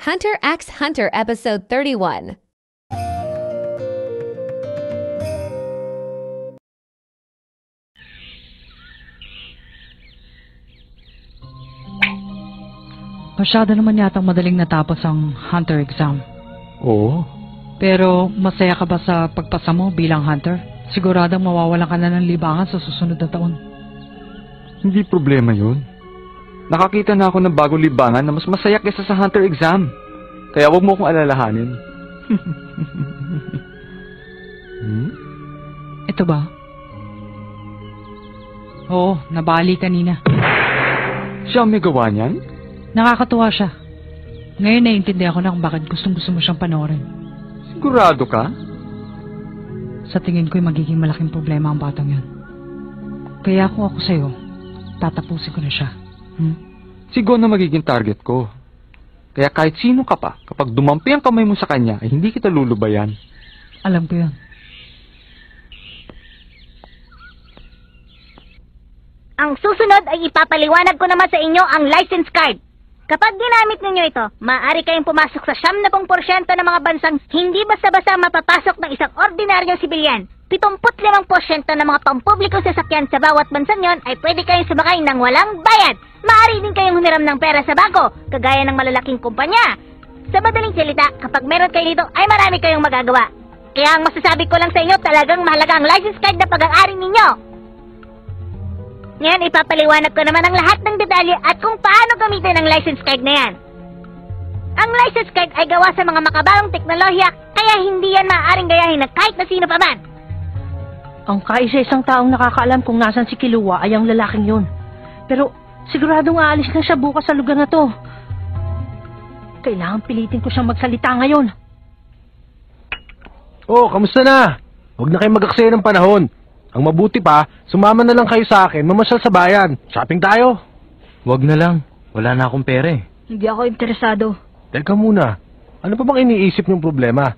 Hunter x Hunter Episode 31. Masyado naman yatang madaling natapos ang Hunter exam. Oo. Pero masaya ka ba sa pagpasa mo bilang Hunter? Siguradong mawawalan ka na ng libangan sa susunod na taon. Hindi problema yun. Nakakita na ako ng bagong libangan na mas masaya kaysa sa Hunter exam. Kaya wag mo akong alalahanin. Ito ba? Oo, nabali kanina. Siya ang may gawa niyan? Nakakatuwa siya. Ngayon naiintindihan ko na kung bakit gustong-gusto mo siyang panoorin. Sigurado ka? Sa tingin ko'y magiging malaking problema ang batang yan. Kaya kung ako sa'yo, tatapusin ko na siya. Sigo na magiging target ko. Kaya kahit sino ka pa, kapag dumampi ang kamay mo sa kanya, ay hindi kita lulubayan. Alam ko yan. Ang susunod ay ipapaliwanag ko naman sa inyo ang license card. Kapag ginamit ninyo ito, maaari kayong pumasok sa 70% ng mga bansang hindi basta-basta mapapasok ng isang ordinaryong sibilyan. 75% ng mga pampublikong sasakyan sa bawat bansang yon ay pwede kayong sumakay ng walang bayad. Maaari din kayong humiram ng pera sa bangko, kagaya ng malalaking kumpanya. Sa madaling salita, kapag meron kayo dito, ay marami kayong magagawa. Kaya ang masasabi ko lang sa inyo, talagang mahalaga ang license card na pag-aari ninyo. Ngayon, ipapaliwanag ko naman ang lahat ng detalye at kung paano gamitin ang license card na yan. Ang license card ay gawa sa mga makabagong teknolohiya, kaya hindi yan maaaring gayahin ng kahit na sino pa man. Ang kaisa-isang taong nakakaalam kung nasan si Killua ay ang lalaking yun. Pero siguradong aalis na siya bukas sa lugar na to. Kailangan pilitin ko siyang magsalita ngayon. Oh, kamusta na? Huwag na kayo mag-aksaya ng panahon. Ang mabuti pa, sumama na lang kayo sa akin, mamasyal sa bayan. Shopping tayo. Wag na lang. Wala na akong pera eh. Hindi ako interesado. Teka muna. Ano pa bang iniisip niyong problema?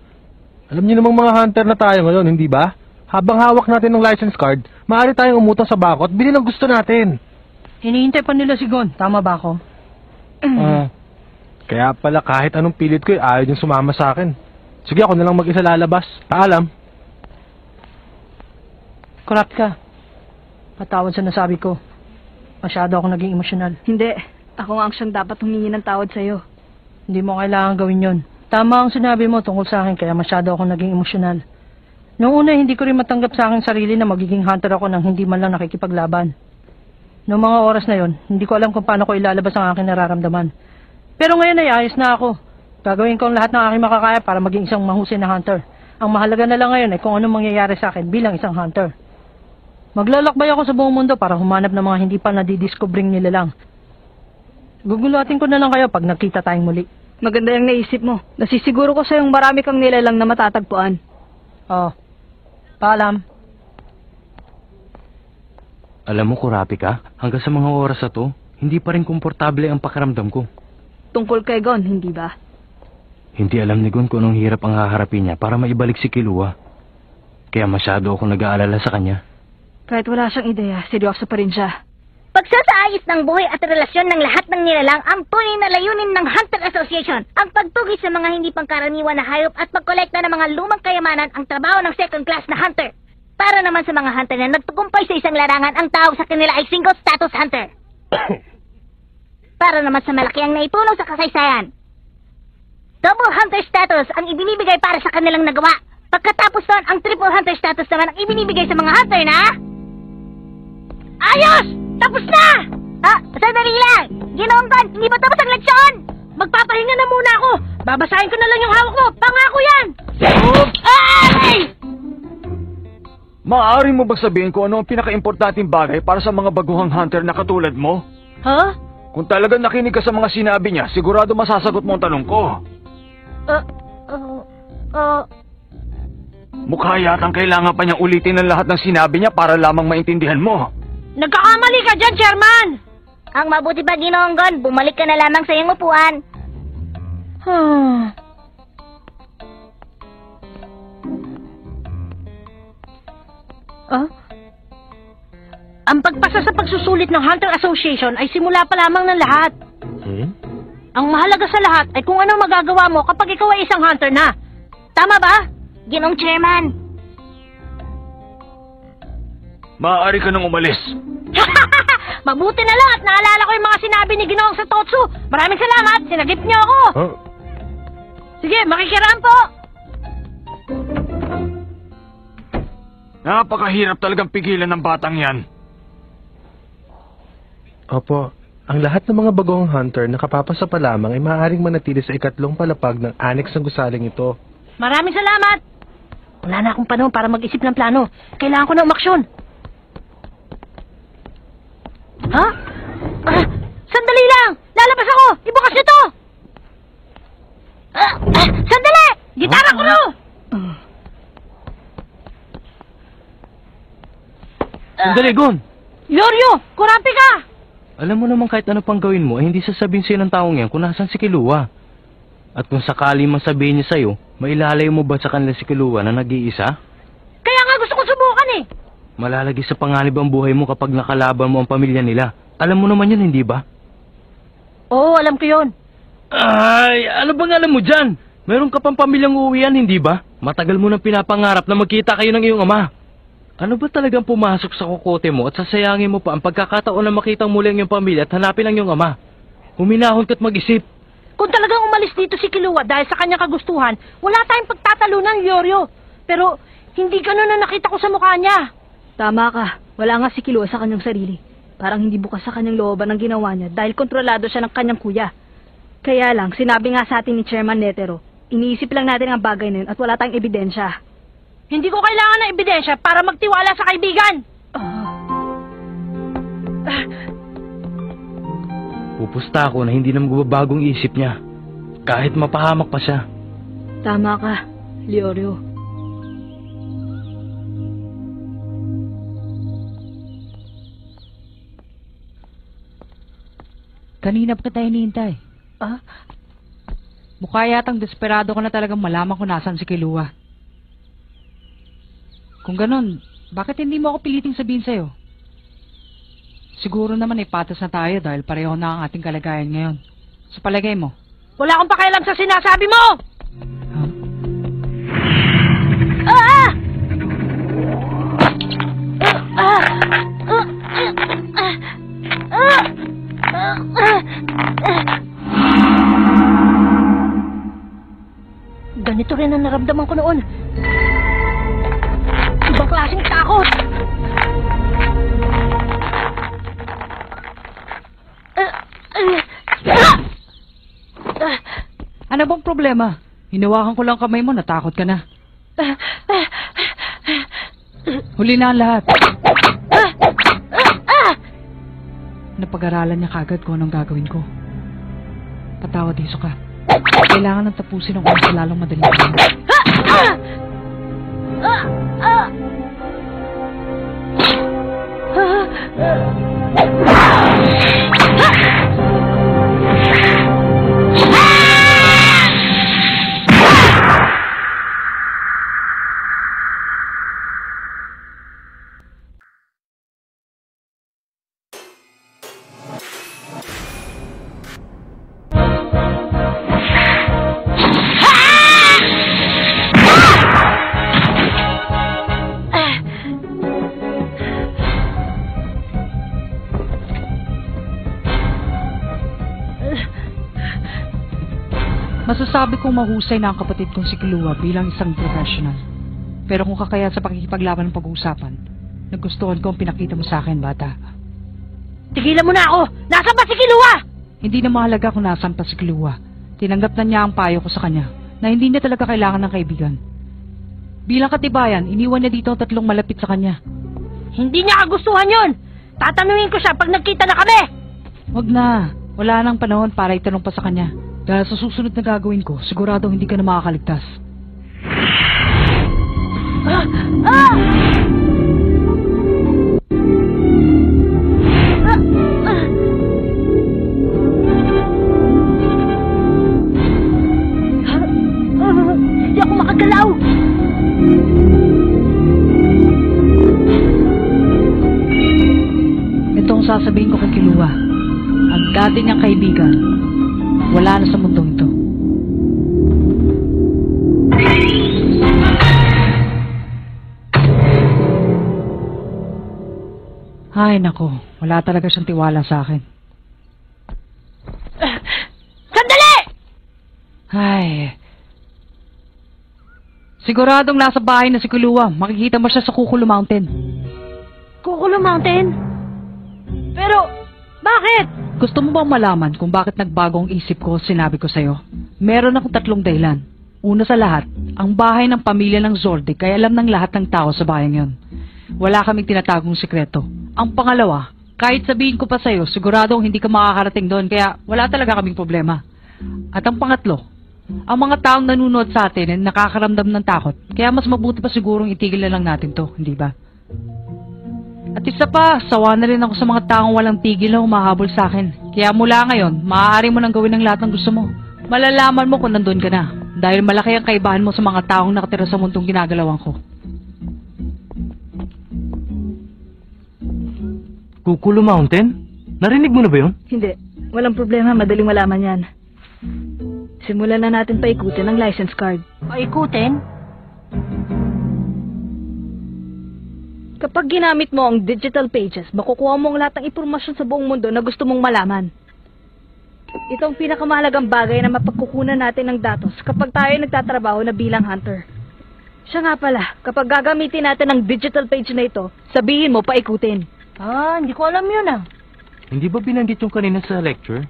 Alam niyo namang mga hunter na tayo ngayon, hindi ba? Habang hawak natin ng license card, maaari tayong umutang sa bangko at bilhin ang gusto natin. Hinihintay pa nila si Gon. Tama ba ako? Kaya pala kahit anong pilit ko, ayaw niyong sumama sa akin. Sige, ako na lang mag-isa lalabas. Paalam. Corrupt ka. Patawad sa nasabi ko. Masyado ako naging emosyonal. Hindi. Ako nga ang siyang dapat humingi ng tawad sa'yo. Hindi mo kailangan gawin yon. Tama ang sinabi mo tungkol sa akin kaya masyado ako naging emosyonal. Noong una, hindi ko rin matanggap sa aking sarili na magiging hunter ako nang hindi man lang nakikipaglaban. Noong mga oras na yon, hindi ko alam kung paano ko ilalabas ang aking nararamdaman. Pero ngayon ay ayos na ako. Gagawin ko ang lahat ng aking makakaya para maging isang mahusay na hunter. Ang mahalaga na lang ngayon ay kung anong mangyayari sa akin bilang isang hunter. Maglalakbay ako sa buong mundo para humanap ng mga hindi pa nadidiscovering nila lang. Gugulatin ko na lang kayo pag nagkita tayong muli. Maganda yung naisip mo. Nasisiguro ko sa'yong marami kang nilalang na matatagpuan. Oh. Paalam. Alam mo, Kurapi ka, hanggang sa mga oras na to, hindi pa rin komportable ang pakiramdam ko. Tungkol kay Gon, hindi ba? Hindi alam ni Gon kung anong hirap ang haharapin niya para maibalik si Killua. Kaya masyado akong nag-aalala sa kanya. Kahit wala siyang ideya, seryoso pa rin siya. Pagsasaayos ng buhay at relasyon ng lahat ng nilalang ang tunay na layunin ng Hunter Association. Ang pagtugis sa mga hindi pangkaraniwan na hayop at pagkolekta ng mga lumang kayamanan ang trabaho ng second class na hunter. Para naman sa mga hunter na nagtukumpay sa isang larangan, ang tawag sa kanila ay single status hunter. Para naman sa malaki ang naitulong sa kasaysayan. Double hunter status ang ibinibigay para sa kanilang nagawa. Pagkatapos doon, ang triple hunter status naman ang ibinibigay sa mga hunter na... Ayos! Tapos na! Sandali lang! Ginoong Gon, hindi ba tapos ang leksyon? Magpapahinga na muna ako. Babasahin ko na lang yung hawak mo. Pangako yan! Ay! Maaari mo ba sabihin ko ano ang pinaka-importanting bagay para sa mga baguhang hunter na katulad mo? Ha? Kung talagang nakinig ka sa mga sinabi niya, sigurado masasagot mo ang tanong ko. Mukha yatang kailangan pa niyang ulitin ang lahat ng sinabi niya para lamang maintindihan mo. Nagkakamali ka dyan, Chairman! Ang mabuti pa, Ginoong Gon, bumalik ka na lamang sa iyong upuan. Ang pagpasa sa pagsusulit ng Hunter Association ay simula pa lamang ng lahat. Ang mahalaga sa lahat ay kung anong magagawa mo kapag ikaw ay isang hunter na. Tama ba? Ginong Chairman. Maaari ka nang umalis. Mabuti na lang at naalala ko yung mga sinabi ni Ginoong Satotsu. Maraming salamat, sinagip niyo ako. Huh? Sige, makikiraan po. Napakahirap talagang pigilan ng batang yan. Opo, ang lahat ng mga bagong hunter na kapapasa pa lamang ay maaaring manatili sa ikatlong palapag ng annex ng gusaling ito. Maraming salamat. Wala na akong panahon para mag-isip ng plano. Kailangan ko ng umaksyon. Ha? Sandali lang! Lalabas ako! Ibukas niyo to! Sandali! Gitara ko no! Sandali, Gon! Yoryo! Kurampi ka! Alam mo naman kahit ano pang gawin mo, ay hindi sasabihin sa'yo ng taong yan kung nasan si Kilua. At kung sakali man sabihin niya sa'yo, mailalay mo ba sa kanila si Kilua na nag-iisa? Kaya nga gusto ko subukan eh! Malalagay sa panganib ang buhay mo kapag nakalaban mo ang pamilya nila. Alam mo naman yun, hindi ba? Oo, alam ko yun. Ay, ano bang alam mo dyan? Meron ka pang pamilyang uuwian, hindi ba? Matagal mo nang pinapangarap na magkita kayo ng iyong ama. Ano ba talagang pumasok sa kokote mo at sasayangin mo pa ang pagkakataon na makitang muli ang iyong pamilya at hanapin ang iyong ama? Huminahon ka't mag-isip. Kung talagang umalis dito si Kilua dahil sa kanyang kagustuhan, wala tayong pagtatalunan, Yoryo. Pero hindi ganun na nakita ko sa mukha niya. Tama ka. Wala nga si Kilua sa kanyang sarili. Parang hindi bukas sa kanyang looban ang ginawa niya dahil kontrolado siya ng kanyang kuya. Kaya lang, sinabi nga sa atin ni Chairman Netero, iniisip lang natin ang bagay na yun at wala tayong ebidensya. Hindi ko kailangan ng ebidensya para magtiwala sa kaibigan. Pupusta ako na hindi na magbabagong isip niya. Kahit mapahamak pa siya. Tama ka, Leorio. Kanina pa tayo hinihintay. Ah? Mukha yatang desperado ko na talagang malaman kung nasan si Kilua. Kung ganun, bakit hindi mo ako piliting sabihin sa'yo? Siguro naman ay patas na tayo dahil pareho na ang ating kalagayan ngayon. Sa palagay mo? Wala akong pakialam sa sinasabi mo! Huh? Ganito rin ang naramdaman ko noon. Ibang klaseng takot. Ano bang problema? Hinawakan ko lang kamay mo, natakot ka na. Huli na ang lahat. Napag-aralan niya kagad kung anong gagawin ko. Patawad, Hisoka. Kailangan nang tapusin ang oras sa lalong madaling panahon. Masasabi kong mahusay na ang kapatid kong si Kilua bilang isang professional. Pero kung kakaya sa pakikipaglaban ng pag-uusapan, nagustuhan ko ang pinakita mo sa akin, bata. Tigilan mo na ako! Nasaan ba si Kilua? Hindi na mahalaga kung nasaan pa si Kilua. Tinanggap na niya ang payo ko sa kanya na hindi niya talaga kailangan ng kaibigan. Bilang katibayan, iniwan niya dito ang 3 malapit sa kanya. Hindi niya kagustuhan yon. Tatanungin ko siya pag nagkita na kami! Wag na. Wala nang panahon para itanong pa sa kanya. Dahil sa susunod na gagawin ko, sigurado hindi ka na makakaligtas. Hindi ako makagalaw! Ito ang sasabihin ko kay Kilua. Ang dati niyang kaibigan, wala na sa mundong ito. Ay, nako. Wala talaga siyang tiwala sa akin. Sandali! Ay. Siguradong nasa bahay na si Kulua. Makikita mo siya sa Kukulo Mountain. Kukulo Mountain? Pero, bakit? Gusto mo bang malaman kung bakit nagbago ang isip ko sinabi ko sa'yo? Meron akong 3 dahilan. Una sa lahat, ang bahay ng pamilya ng Zoldyck kaya alam ng lahat ng tao sa bayan yon. Wala kaming tinatagong sikreto. Ang pangalawa, kahit sabihin ko pa sa'yo, siguradong hindi ka makakarating doon kaya wala talaga kaming problema. At ang pangatlo, ang mga taong nanonood sa atin ay nakakaramdam ng takot kaya mas mabuti pa sigurong itigil na lang natin to, hindi ba? At isa pa, sawa na rin ako sa mga taong walang tigil na humahabol sa akin. Kaya mula ngayon, maaari mo nang gawin ng lahat ng gusto mo. Malalaman mo kung nandun ka na dahil malaki ang kaibahan mo sa mga taong nakatira sa mundong ginagalawan ko. Kukulo Mountain? Narinig mo na ba yun? Hindi. Walang problema. Madaling malaman yan. Simulan na natin paikutin ang license card. Paikutin? Kapag ginamit mo ang digital pages, makukuha mo ang lahat ng impormasyon sa buong mundo na gusto mong malaman. Ito ang pinakamahalagang bagay na mapagkukunan natin ng datos kapag tayo ay nagtatrabaho na bilang hunter. Siya nga pala, kapag gagamitin natin ang digital page na ito, sabihin mo paikutin. Ah, hindi ko alam yun ah. Hindi ba binanggit yung kanina sa lecture?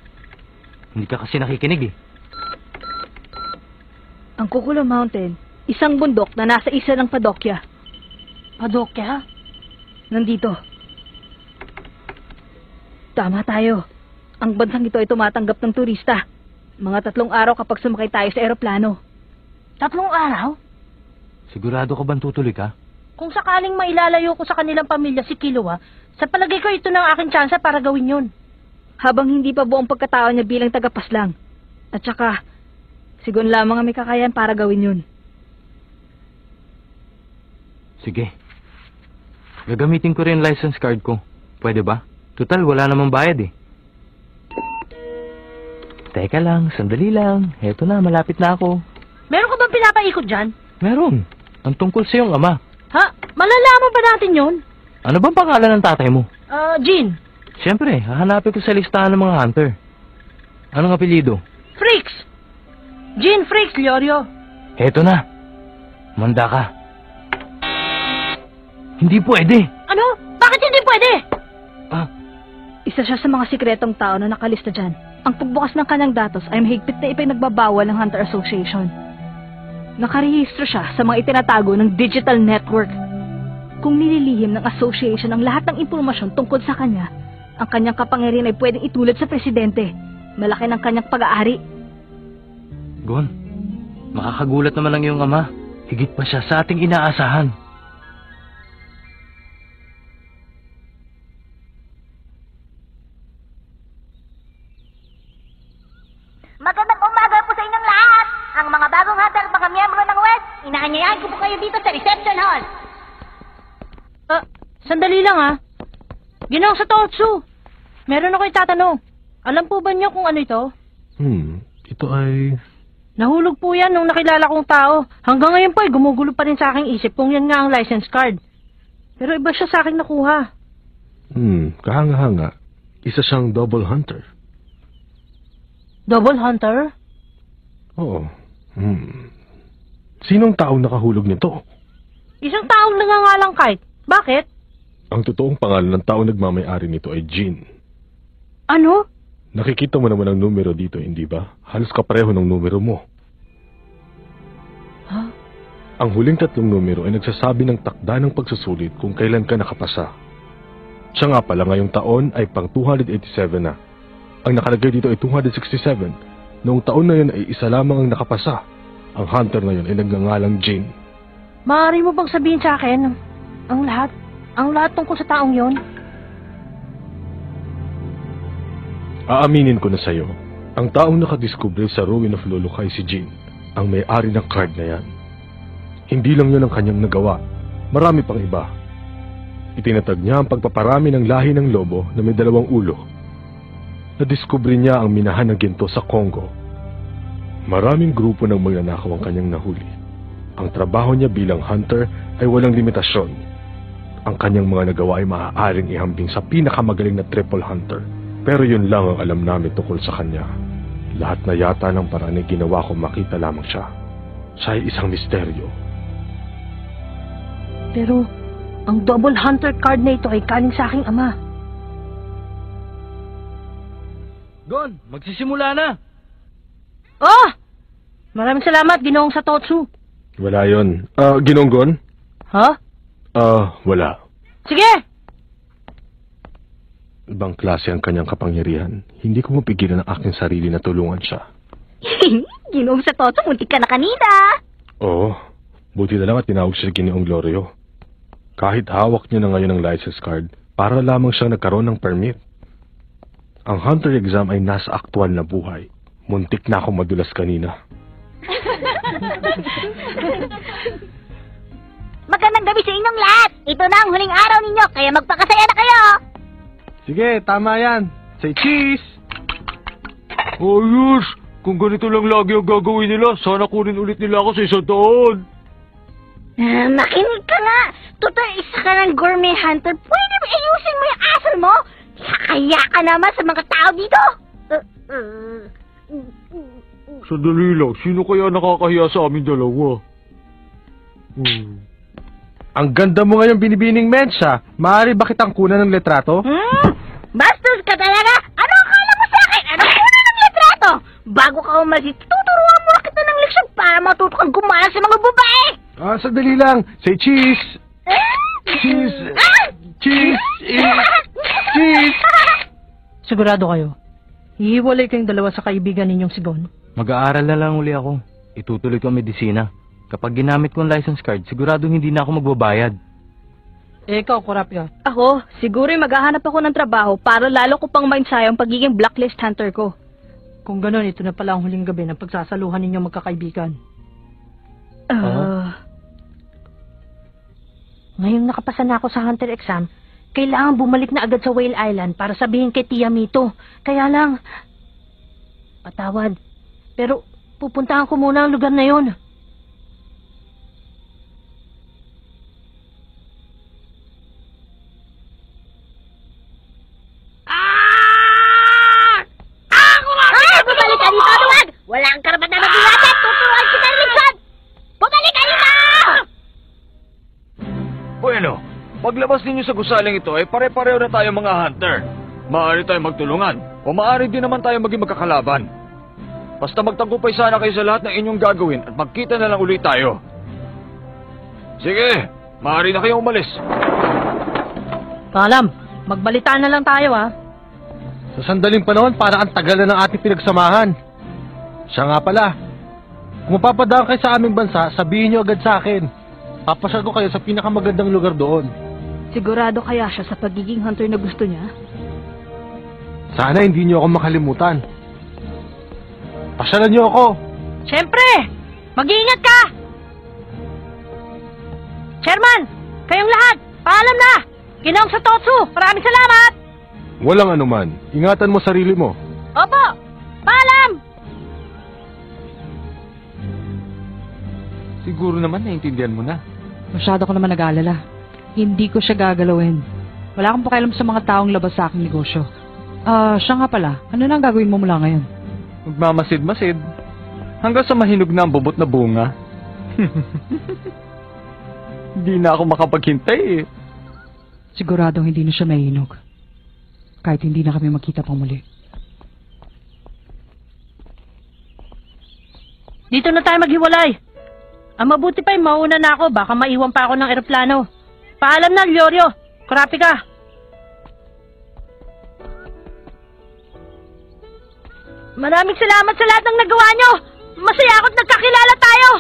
Hindi ka kasi nakikinig eh. Ang Kukulo Mountain, isang bundok na nasa isa ng Padokya. Padokya? Nandito. Tama tayo. Ang bansang ito ay tumatanggap ng turista. Mga 3 araw kapag sumakay tayo sa eroplano. 3 araw? Sigurado ka bang tutuloy ka? Kung sakaling mailalayo ko sa kanilang pamilya si Killua, sa palagay ko ito na ang aking tsansa para gawin yun. Habang hindi pa buong pagkatao niya bilang tagapaslang. At saka, sigon lamang ang may kakayan para gawin yun. Sige. Gagamitin ko rin license card ko. Pwede ba? Total, wala namang bayad eh. Teka lang, sandali lang. Heto na, malapit na ako. Meron ka bang pinapaikot dyan? Meron. Ang tungkol sa iyong ama. Ha? Malalaman ba natin yun? Ano bang pangalan ng tatay mo? Jean. Siyempre, hahanapin ko sa listahan ng mga hunter. Anong apelyido? Freaks! Jean Freaks, Liorio. Heto na. Manda ka. Hindi pwede. Ano? Bakit hindi pwede? Ah, Isa siya sa mga sikretong tao na nakalista dyan. Ang pagbukas ng kanyang datos ay mahigpit na ipinagbabawal ng Hunter Association. Nakarehistro siya sa mga itinatago ng digital network. Kung nililihim ng association ang lahat ng impormasyon tungkol sa kanya, ang kanyang kapangyarihan ay pwedeng itulad sa presidente. Malaki ng kanyang pag-aari. Gon, makakagulat naman ang iyong ama. Higit pa siya sa ating inaasahan. Magandang umaga po sa inyong lahat! Ang mga bagong hunter at mga miyembro ng West, inaanyayahan ko po kayo dito sa reception hall. Sandali lang ah. Ginoong Satotsu, meron ako itatanong. Alam po ba niyo kung ano ito? Ito ay... Nahulog po yan nung nakilala kong tao. Hanggang ngayon po ay gumugulo pa rin sa aking isip kung yan nga ang license card. Pero iba siya sa akin nakuha. Kahanga-hanga. Isa siyang double hunter. Double hunter? Oo. Sinong taong nakahulog nito? Isang taong nangangalang Kite. Bakit? Ang totoong pangalan ng taong nagmamay-ari nito ay Jean. Ano? Nakikita mo naman ang numero dito, hindi ba? Halos kapareho ng numero mo. Ha? Ang huling 3 numero ay nagsasabi ng takda ng pagsusulit kung kailan ka nakapasa. Siya nga pala ngayong taon ay pang 287 na. Ang nakalagay dito ay 267. Noong taon na yun ay isa lamang ang nakapasa. Ang hunter na yun ay nagngangalang Jean. Maaari mo bang sabihin sa akin ang lahat? Ang lahat tungkol sa taong yon? Aaminin ko na sa'yo, ang taong nakadiskubre sa Ruin of Lulukay si Jean, ang may-ari ng card na yan. Hindi lang yun ang kanyang nagawa, marami pang iba. Itinatag niya ang pagpaparami ng lahi ng lobo na may 2 ulo. nadiskubre niya ang minahan ng ginto sa Congo. Maraming grupo ng magnanakaw ang kanyang nahuli. Ang trabaho niya bilang hunter ay walang limitasyon. Ang kanyang mga nagawa ay maaaring ihambing sa pinakamagaling na triple hunter. Pero yun lang ang alam namin tungkol sa kanya. Lahat na yata ng paraan ay ginawa ko makita lamang siya. Siya ay isang misteryo. Pero, ang double hunter card na ito ay galing sa aking ama. Gon, magsisimula na. Oh! Maraming salamat, Ginoong Satotsu. Wala yun. Ginonggon? Ha? Wala. Sige! Ibang klase ang kanyang kapangyarihan. Hindi ko mapigilan ang aking sarili na tulungan siya. Ginoong Satotsu, muntik ka na kanina. Oo. Buti na lang at tinawag siya Ginoong Glorio. Kahit hawak niya na ngayon ang license card, para lamang siyang nagkaroon ng permit. Ang hunter exam ay nasa aktwal na buhay. Muntik na akong madulas kanina. Magandang gabi sa inyong lahat. Ito na ang huling araw ninyo, kaya magpakasaya na kayo. Sige, tama yan. Say cheese! Ayos! Kung ganito lang lagi ang gagawin nila, sana kunin ulit nila ako sa isang taon. Makinig ka nga. Total, isa ka ng gourmet hunter. Pwede ba ayusin mo yung asal mo? Kaya ka naman sa mga tao dito. Sandali lang, sino kaya nakakahiya sa amin dalawa? Ang ganda mo ngayong binibining mensa. Maaari ba kitang kunan ng letrato? Bastos ka talaga! Ano akala mo sa akin? Ano kunan ng litrato? Bago ka umalis, tuturuan mo na kita ng leksyon para matuto kang gumana sa mga babae! Sandali lang. Say cheese! Cheese! Cheese! Cheese! Sigurado kayo. Hihiwalay kayong dalawa sa kaibigan ninyong si Gon. Mag-aaral na lang uli ako. Itutuloy ko ang medisina. Kapag ginamit ko ang license card, siguradong hindi na ako magbabayad. Ikaw, Kurapika. Ako, siguro maghahanap ako ng trabaho para lalo ko pang mainsayo ang pagiging blacklist hunter ko. Kung gano'n, ito na pala ang huling gabi ng pagsasaluhan ninyong magkakaibigan. Ngayong nakapasa na ako sa hunter exam, kailangan bumalik na agad sa Whale Island para sabihin kay Tia Mito. Kaya lang, patawad. Pero pupuntahan ko muna ang lugar na yon. Bumalik ka dito, Duwag! Wala kang karapat na mag-iwasan! Tuturuan kita ng leksyon! Bumalik ka dito! Bueno, paglabas ninyo sa gusaling ito ay pare-pareho na tayo mga hunter. Maaari tayong magtulungan o maaari din naman tayo maging magkakalaban. Basta magtagumpay sana kayo sa lahat ng inyong gagawin at magkita na lang ulit tayo. Sige, maaari na kayong umalis. Paalam, magbalitaan na lang tayo ha. Sa sandaling panahon, para ang tagal na ng ating pinagsamahan. Siya nga pala. Kung mapapadaan kayo sa aming bansa, sabihin niyo agad sa akin. Papasyal ko kayo sa pinakamagandang lugar doon. Sigurado kaya siya sa pagiging hunter na gusto niya? Sana hindi niyo ako makalimutan. Pasyalan niyo ako. Siyempre! Mag-iingat ka! Chairman! Kayong lahat! Paalam na! Ginoong Satotsu! Maraming salamat! Walang anuman. Ingatan mo sarili mo. Opo! Paalam! Siguro naman naiintindihan mo na. Masyado ko naman nag-aalala. Hindi ko siya gagalawin. Wala akong pakialam sa mga taong labas sa aking negosyo. Siya nga pala. Ano na ang gagawin mo mula ngayon? Magmamasid-masid. Hanggang sa mahinog na ang bubot na bunga. Hindi na ako makapaghintay eh. Siguradong hindi na siya mahinog. Kahit hindi na kami magkita pang muli. Dito na tayo maghiwalay. Ang mabuti pa'y mauna na ako. Baka maiwan pa ako ng eroplano. Paalam na, Glorio. Kurapika. Maraming salamat sa lahat ng nagawa nyo. Masaya ako't nagkakilala tayo.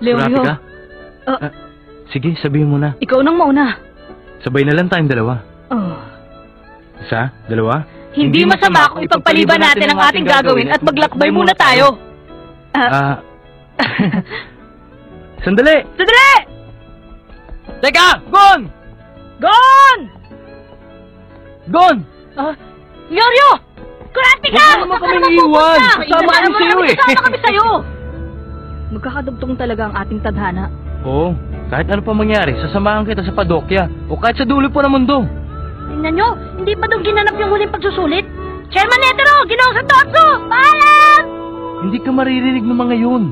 Leorio, Kurapika? Sige, sabihin mo na. ikaw nang mauna. Sabay na lang tayong dalawa. Oh. Isa, dalawa. Hindi masama kung ipagpaliban natin ang ating gagawin at maglakbay muna tayo. Sandali! Sandali! Teka! Gon! Gon! Gon! Yoryo! Kurante ka! Huwag mo naman kami iiwan. Kasama kami sa'yo eh. Kasama kami sa'yo! Magkakadugtong talaga ang ating tadhana. Oo, kahit ano pa mangyari, sasamahan kita sa padokya o kahit sa dulo po ng mundo. Tingnan nyo, hindi pa doon ginanap yung huling pagsusulit. Chairman Netero, Ginoong Santoso! Paalam! Hindi ka maririnig ng mga yun.